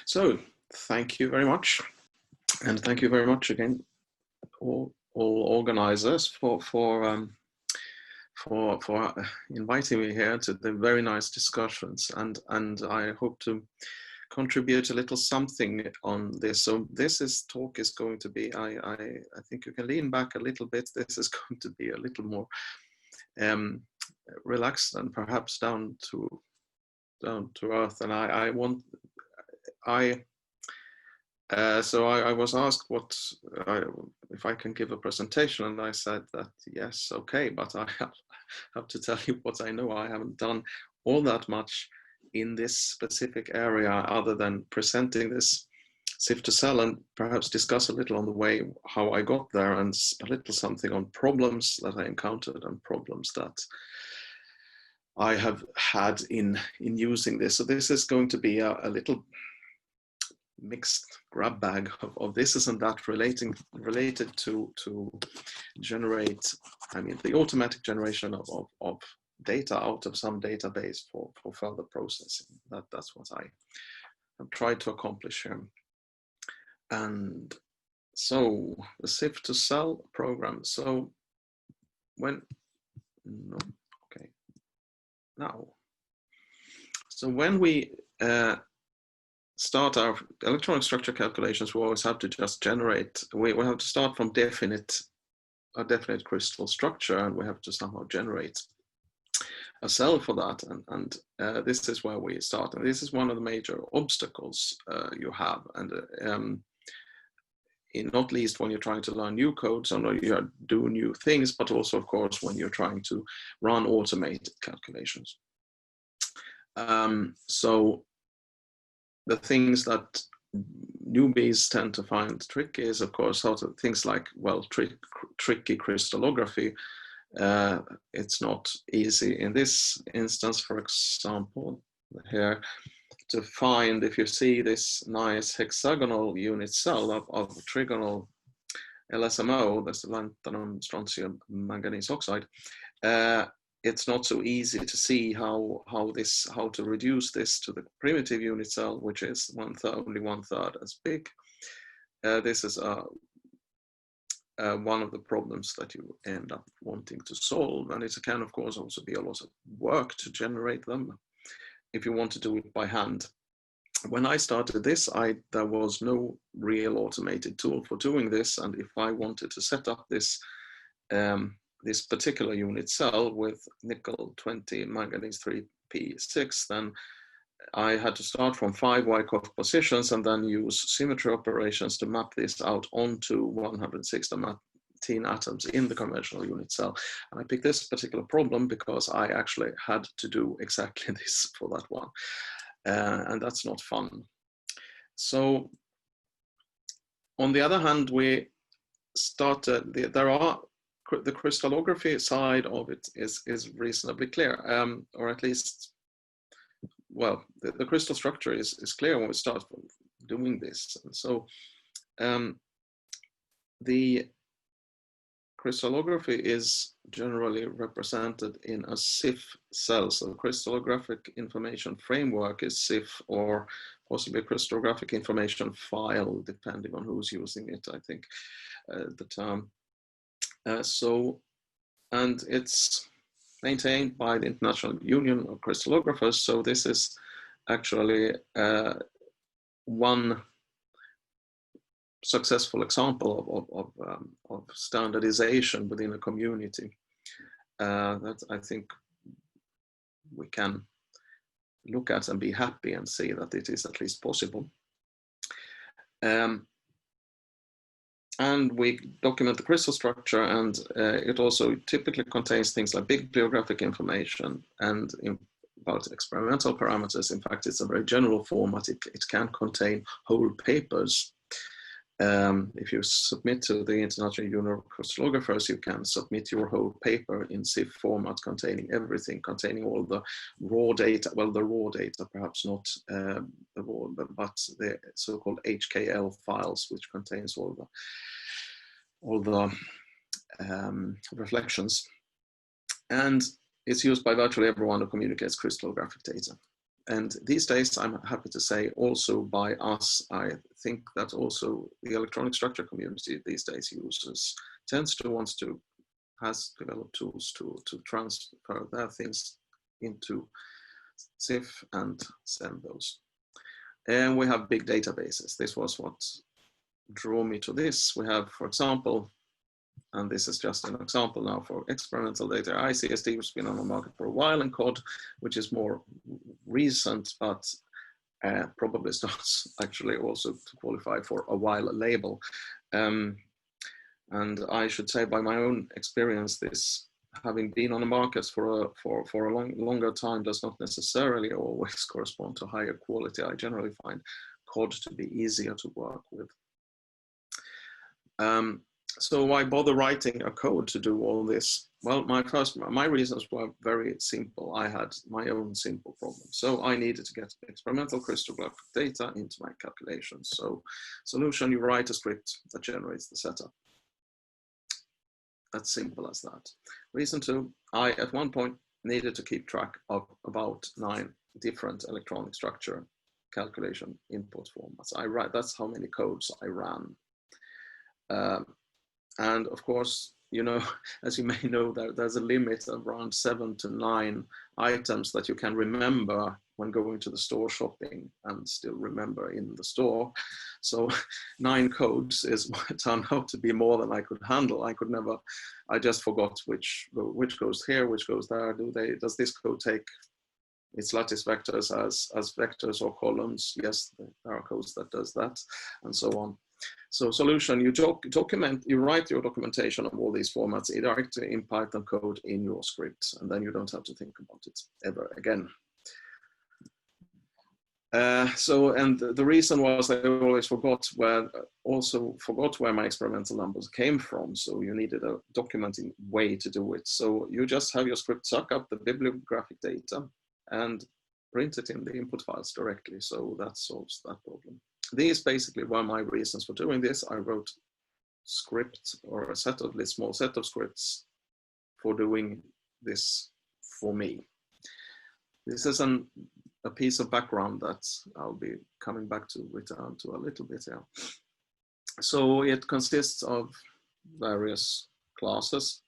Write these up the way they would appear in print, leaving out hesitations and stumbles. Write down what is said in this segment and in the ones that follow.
So thank you very much. And thank you very much again, all organizers for inviting me here to the very nice discussions. And I hope to contribute a little something on this. So this talk is going to be, I think you can lean back a little bit. This is going to be a little more relaxed and perhaps down to earth. And so I was asked if I can give a presentation, and I said that yes, okay, but I have to tell you what I know. I haven't done all that much in this specific area other than presenting this CIF to cell, and perhaps discuss a little on the way how I got there, and a little something on problems that I encountered and problems that I have had in using this. So this is going to be a little mixed grab bag of this and that related to generate, I mean, the automatic generation of data out of some database for further processing. That's what I have tried to accomplish here. And so the CIF to cell program. So when we start our electronic structure calculations, we always have to just generate, we have to start from a definite crystal structure, and we have to somehow generate a cell for that. And this is where we start. And this is one of the major obstacles you have. And not least when you're trying to learn new codes and you do new things, but also, of course, when you're trying to run automated calculations. So the things that newbies tend to find tricky is, of course, things like, well, tricky crystallography. It's not easy in this instance, for example, here, to find, if you see this nice hexagonal unit cell of trigonal LSMO, that's the lanthanum strontium manganese oxide, it's not so easy to see how to reduce this to the primitive unit cell, which is only one third as big. This is one of the problems that you end up wanting to solve, and it can, of course, also be a lot of work to generate them if you want to do it by hand. When I started this, there was no real automated tool for doing this, and if I wanted to set up this this particular unit cell with nickel 20 manganese 3p6, then I had to start from 5 Wyckoff positions and then use symmetry operations to map this out onto 116 atoms in the conventional unit cell. And I picked this particular problem because I actually had to do exactly this for that one. And that's not fun. So on the other hand, we started, the crystallography side of it is reasonably clear, or at least, well, the crystal structure is clear when we start doing this. And so the crystallography is generally represented in a CIF cell. So crystallographic information framework is CIF, or possibly a crystallographic information file, depending on who's using it, I think, the term. And it's maintained by the International Union of Crystallographers. So this is actually one successful example of standardization within a community that I think we can look at and be happy and see that it is at least possible. And we document the crystal structure, and it also typically contains things like big bibliographic information and about experimental parameters. In fact, it's a very general format. It can contain whole papers. If you submit to the International Union of Crystallographers, you can submit your whole paper in CIF format containing everything, containing all the raw data, well, the raw data, perhaps not the raw, but the so-called HKL files, which contains all the reflections. And it's used by virtually everyone who communicates crystallographic data. And these days, I'm happy to say, also by us, I think that also the electronic structure community these days has developed tools to transfer their things into CIF and send those. And we have big databases. This was what drew me to this. We have, for example, and this is just an example now for experimental data, ICSD, which has been on the market for a while, and COD, which is more recent, but probably starts actually also to qualify for a while label. And I should say, by my own experience, this, having been on the market for a longer time, does not necessarily always correspond to higher quality. I generally find COD to be easier to work with. So why bother writing a code to do all this? Well, my reasons were very simple. I had my own simple problem. So I needed to get experimental crystallographic data into my calculations. So solution, you write a script that generates the setup. As simple as that. Reason two, I at one point needed to keep track of about 9 different electronic structure calculation input formats. That's how many codes I ran. And of course, you know, as you may know, there's a limit of around 7 to 9 items that you can remember when going to the store shopping and still remember in the store. So 9 codes turned out to be more than I could handle. I just forgot which goes here, which goes there. Does this code take its lattice vectors as vectors or columns? Yes, there are codes that does that, and so on. So solution, you write your documentation of all these formats directly in Python code in your script, and then you don't have to think about it ever again. And the reason was I always forgot where my experimental numbers came from. So you needed a documenting way to do it. So you just have your script suck up the bibliographic data and print it in the input files directly. So that solves that problem. These basically were my reasons for doing this. I wrote script or a small set of scripts for doing this for me. This is a piece of background that I'll be coming back to return to a little bit here. So it consists of various classes,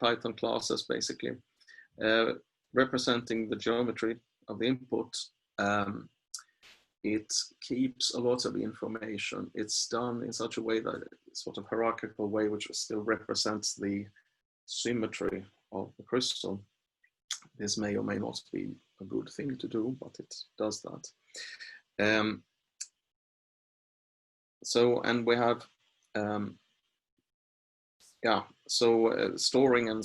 Python classes basically, representing the geometry of the input. It keeps a lot of information. It's done in such a way that it's sort of hierarchical way, which still represents the symmetry of the crystal. This may or may not be a good thing to do, but it does that. And we have, storing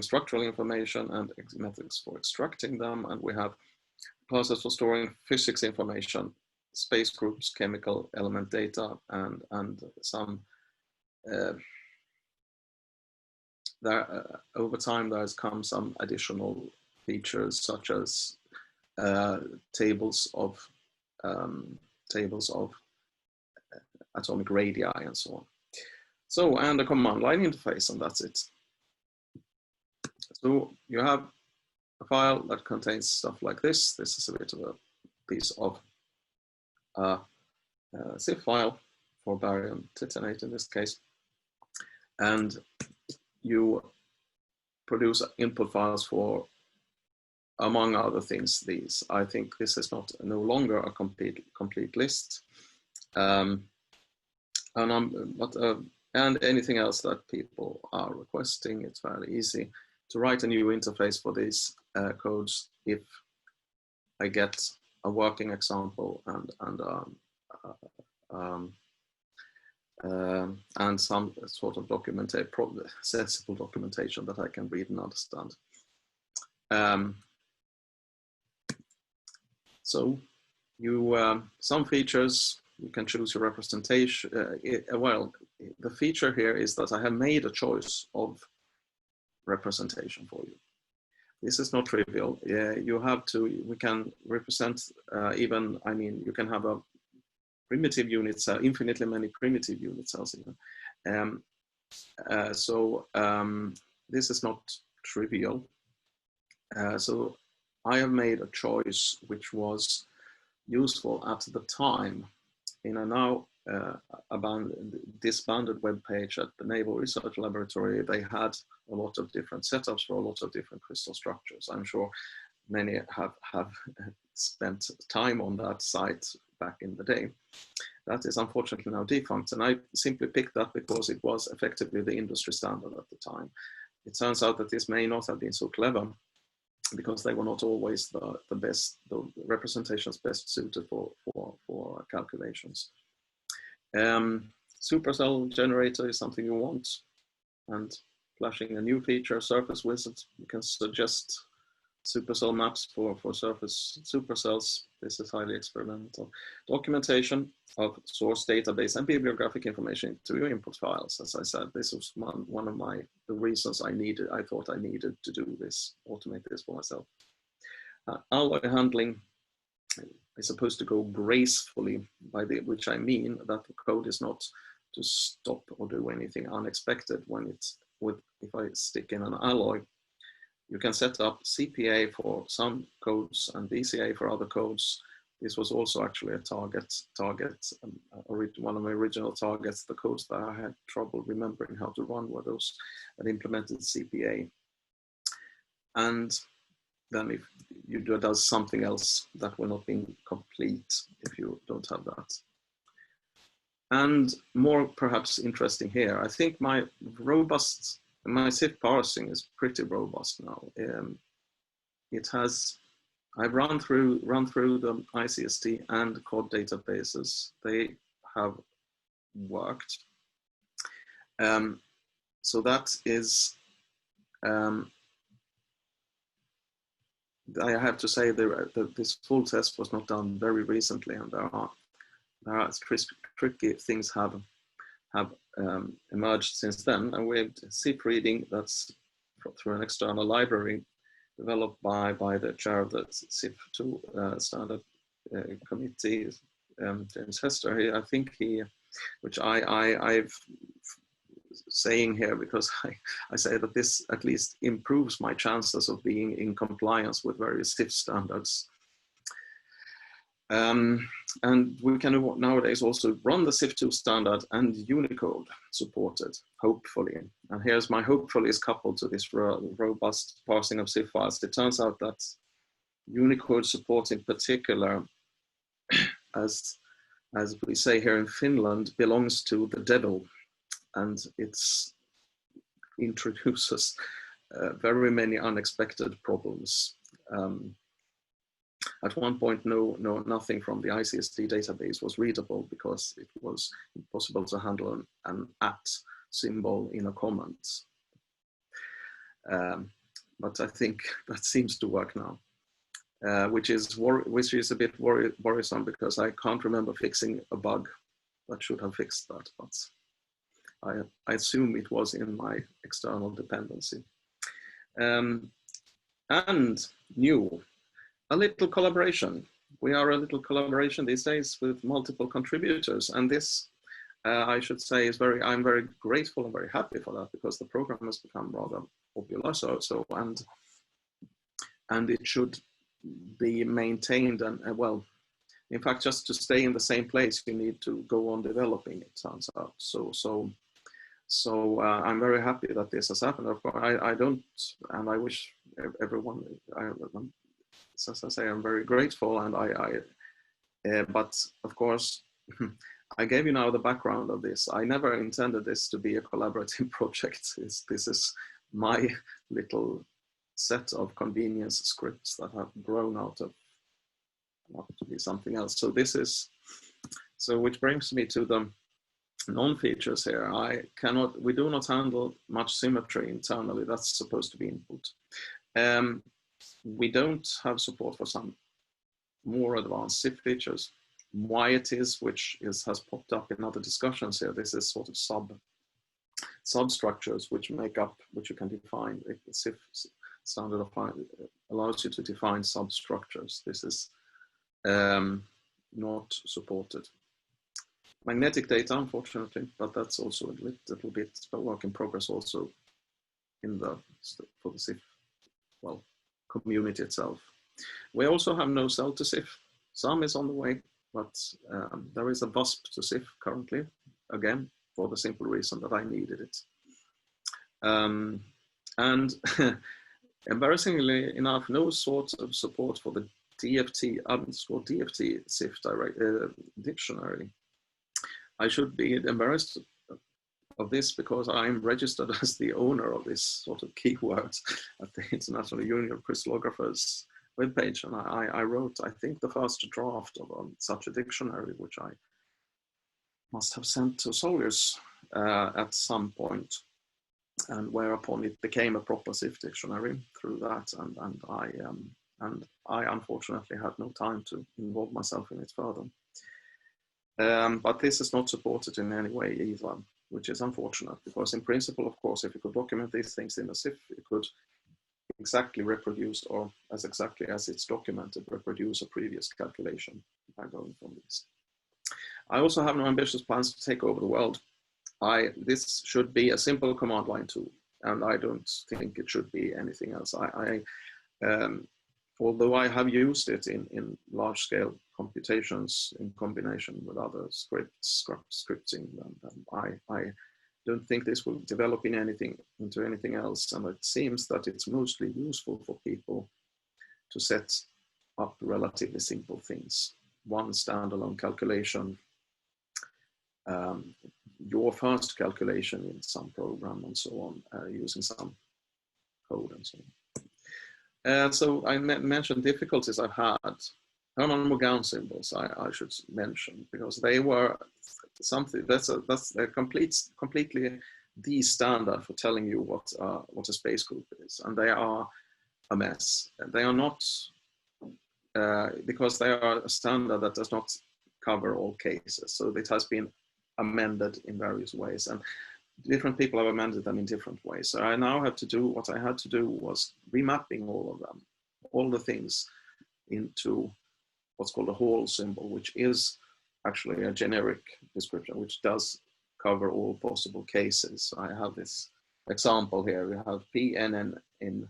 structural information and methods for extracting them, and we have process for storing physics information, space groups, chemical element data, and some over time there's come some additional features such as tables of atomic radii and so on. So, and a command line interface, and that's it. So you have a file that contains stuff like this. This is a bit of a piece of CIF file for barium titanate in this case. And you produce input files for, among other things, these. I think this is no longer a complete list. And anything else that people are requesting, it's fairly easy to write a new interface for these codes if I get a working example and some sort of sensible documentation that I can read and understand. So you some features, you can choose your representation. Well, the feature here is that I have made a choice of representation for you. This is not trivial. We can represent even, I mean, you can have a primitive unit cell, infinitely many primitive unit cells even. This is not trivial. So I have made a choice which was useful at the time. In a now disbanded web page at the Naval Research Laboratory, they had a lot of different setups for a lot of different crystal structures. I'm sure many have spent time on that site back in the day. That is unfortunately now defunct, and I simply picked that because it was effectively the industry standard at the time. It turns out that this may not have been so clever, because they were not always the best, the representations best suited for calculations. Supercell generator is something you want, and flashing a new feature, surface wizard, you can suggest supercell maps for surface supercells. This is highly experimental. Documentation of source database and bibliographic information to your input files. As I said, this was one of the reasons I thought I needed to do this, automate this for myself. Alloy handling is supposed to go gracefully, which I mean that the code is not to stop or do anything unexpected when if I stick in an alloy. You can set up CPA for some codes and BCA for other codes. This was also actually a target, one of my original targets. The codes that I had trouble remembering how to run were those that implemented CPA. And then if you does something else, that will not be complete if you don't have that. And more perhaps interesting here, I think my CIF parsing is pretty robust now. I've run through the ICST and COD databases. They have worked. So that is, I have to say that this full test was not done very recently, and there are tricky things have emerged since then. And with CIF reading, that's through an external library developed by the chair of the CIF2 standard committee, James Hester. I think which I've saying here because I say that this at least improves my chances of being in compliance with various CIF standards. And we can nowadays also run the CIF2 standard and Unicode supported, hopefully. And here's my hopefully is coupled to this robust parsing of CIF files. It turns out that Unicode support in particular, as we say here in Finland, belongs to the devil, and it introduces very many unexpected problems. At one point, nothing from the ICST database was readable because it was impossible to handle an @ symbol in a comment. But I think that seems to work now, which is a bit worrisome because I can't remember fixing a bug that should have fixed that. But I assume it was in my external dependency. And new. A little collaboration. We are a little collaboration these days with multiple contributors, and this, I should say, I'm very grateful and very happy for that because the program has become rather popular. And it should be maintained and well, in fact, just to stay in the same place, you need to go on developing. It turns out. So I'm very happy that this has happened. Of course, I don't, and I wish everyone. As I say, I'm very grateful, and but of course, I gave you now the background of this. I never intended this to be a collaborative project. This is my little set of convenience scripts that have grown out of to be something else. So which brings me to the non-features here. We do not handle much symmetry internally. That's supposed to be input. We don't have support for some more advanced CIF features. Why it is, which has popped up in other discussions here. This is sort of substructures which you can define. The CIF standard allows you to define substructures. This is not supported. Magnetic data, unfortunately, but that's also a little bit a work in progress also for the CIF, well, community itself. We also have no cell to CIF. Some is on the way, but there is a VASP to CIF currently, again, for the simple reason that I needed it. And embarrassingly enough, no sort of support for the DFT, DFT CIF dictionary. I should be embarrassed of this because I'm registered as the owner of this sort of keyword at the International Union of Crystallographers webpage, and I wrote, I think, the first draft of such a dictionary, which I must have sent to Soldiers at some point, and whereupon it became a proper CIF dictionary through that, and I unfortunately had no time to involve myself in it further. But this is not supported in any way either, which is unfortunate, because in principle, of course, if you could document these things in a CIF, you could exactly reproduce, or as exactly as it's documented, reproduce a previous calculation by going from this. I also have no ambitious plans to take over the world. This should be a simple command line tool, and I don't think it should be anything else. Although I have used it in large-scale computations in combination with other scripting, I don't think this will develop into anything else. And it seems that it's mostly useful for people to set up relatively simple things. One standalone calculation, your first calculation in some program, and so on, using some code and so on. So I mentioned difficulties I've had. MacGowan Symbols I should mention, because they were something that's a completely the standard for telling you what a space group is, and they are a mess. They are not because they are a standard that does not cover all cases. So it has been amended in various ways, and different people have amended them in different ways. So I now have to do, what I had to do was remapping all of them, all the things, into what's called a whole symbol, which is actually a generic description, which does cover all possible cases. I have this example here. We have PNN in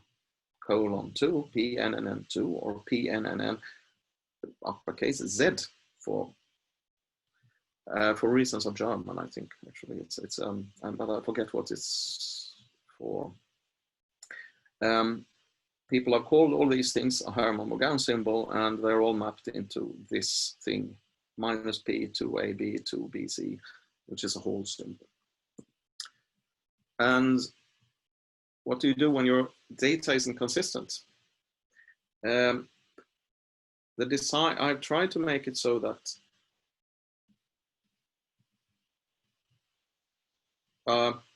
:2, PNNN2, or PNNN uppercase Z for reasons of German, I think. Actually, but I forget what it's for. People have called all these things a MacGowan symbol, and they're all mapped into this thing, -P to AB to BC, which is a whole symbol. And what do you do when your data isn't consistent? The design, I've tried to make it so that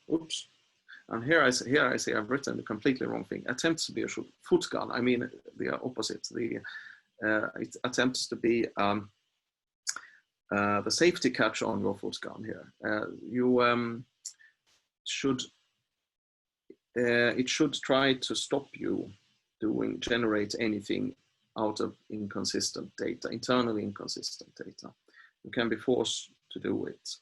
oops. And here I see I've written the completely wrong thing. Attempts to be a foot gun. I mean the opposite. It attempts to be the safety catch on your foot gun here. It should try to stop you generate anything out of inconsistent data, internally inconsistent data. You can be forced to do it.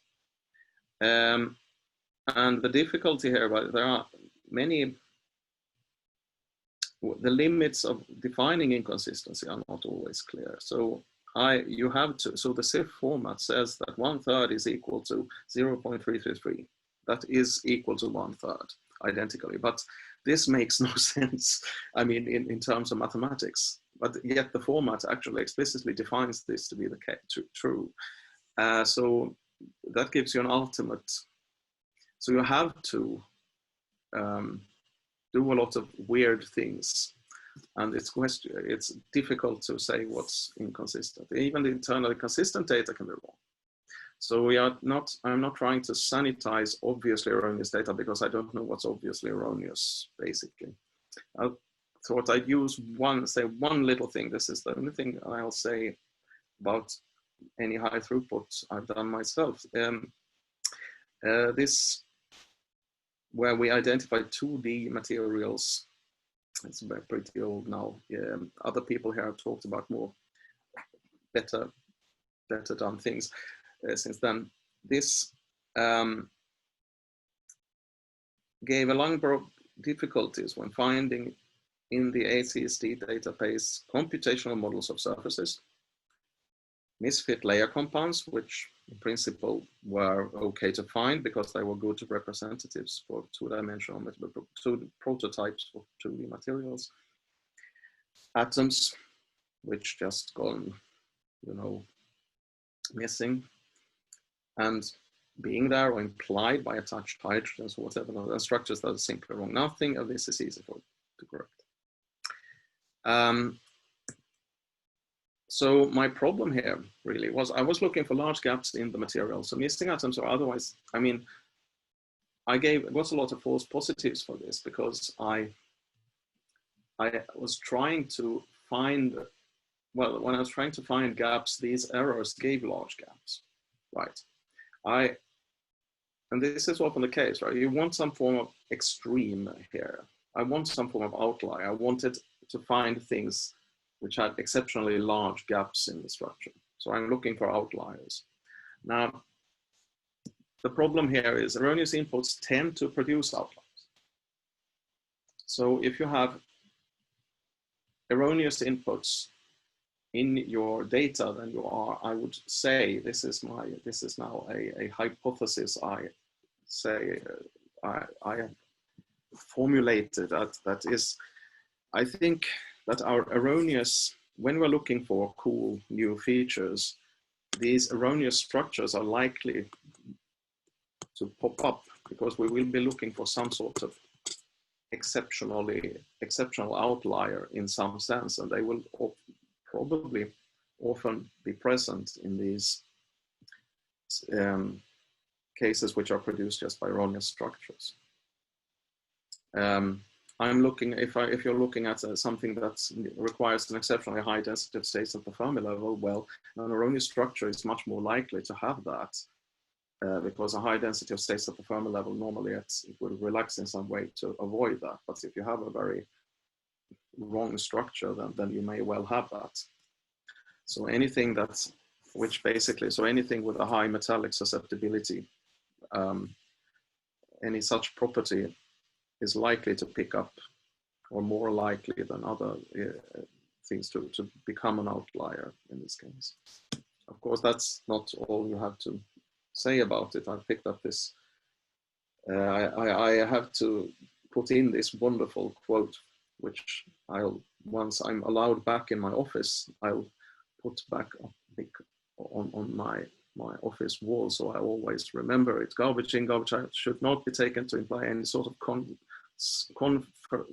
And the difficulty here, there are many, the limits of defining inconsistency are not always clear. So so the CIF format says that 1/3 is equal to 0.333. That is equal to 1/3 identically, but this makes no sense. I mean, in terms of mathematics, but yet the format actually explicitly defines this to be the true. So that gives you an ultimate. So you have to do a lot of weird things, and it's difficult to say what's inconsistent. Even the internally consistent data can be wrong. So I'm not trying to sanitize obviously erroneous data, because I don't know what's obviously erroneous, basically. I thought I'd use one little thing. This is the only thing I'll say about any high throughput I've done myself. This, where we identified 2D materials, it's pretty old now. Other people here have talked about more better done things since then. This gave a number of difficulties when finding in the ACSD database computational models of surfaces, misfit layer compounds, which in principle were okay to find because they were good representatives for two-dimensional prototypes for 2D materials, atoms, which just gone, you know, missing, and being there or implied by attached hydrogens or whatever, the structures that are simply wrong. Nothing of this is easy to correct. So my problem here really was I was looking for large gaps in the material. So missing atoms or otherwise, I mean, I got a lot of false positives for this because I was trying to find, well, when I was trying to find gaps, these errors gave large gaps, right? And this is often the case, right? You want some form of extreme here. I want some form of outlier. I wanted to find things which had exceptionally large gaps in the structure. So I'm looking for outliers. Now, the problem here is erroneous inputs tend to produce outliers. So if you have erroneous inputs in your data, then you are, I would say, this is now a hypothesis I say I have formulated that is, I think that our erroneous, when we're looking for cool new features, these erroneous structures are likely to pop up because we will be looking for some sort of exceptional outlier in some sense, and they will probably often be present in these cases which are produced just by erroneous structures. I'm looking, if you're looking at something that requires an exceptionally high density of states at the Fermi level, well, an erroneous structure is much more likely to have that because a high density of states at the Fermi level, normally it would relax in some way to avoid that. But if you have a very wrong structure, then you may well have that. So anything that's, so anything with a high metallic susceptibility, any such property is likely to pick up, or more likely than other things to become an outlier in this case. Of course, that's not all you have to say about it. I picked up this, I have to put in this wonderful quote, which once I'm allowed back in my office, I'll put back on my office wall, so I always remember it. Garbage in, garbage out should not be taken to imply any sort of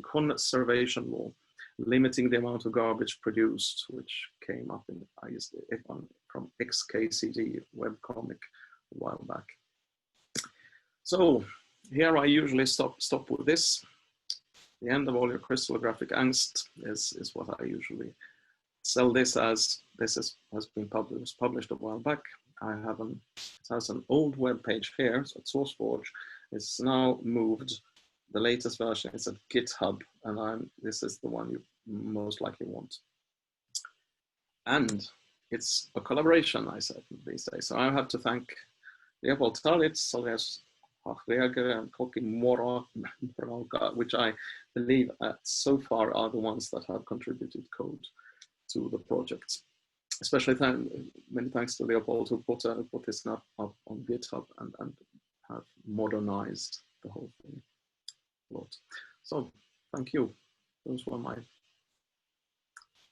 conservation law, limiting the amount of garbage produced, which came up in from XKCD webcomic a while back. So here I usually stop with this. The end of all your crystallographic angst is what I usually sell this as. This has been published a while back. It has an old web page here, so at SourceForge. It's now moved. The latest version is at GitHub, and this is the one you most likely want. And it's a collaboration, I said these days. So I have to thank Leopold Talitz, and Koki Moraka, which I believe so far are the ones that have contributed code to the project. Especially many thanks to Leopold, who put this up on GitHub and have modernized the whole thing a lot. So thank you. Those were my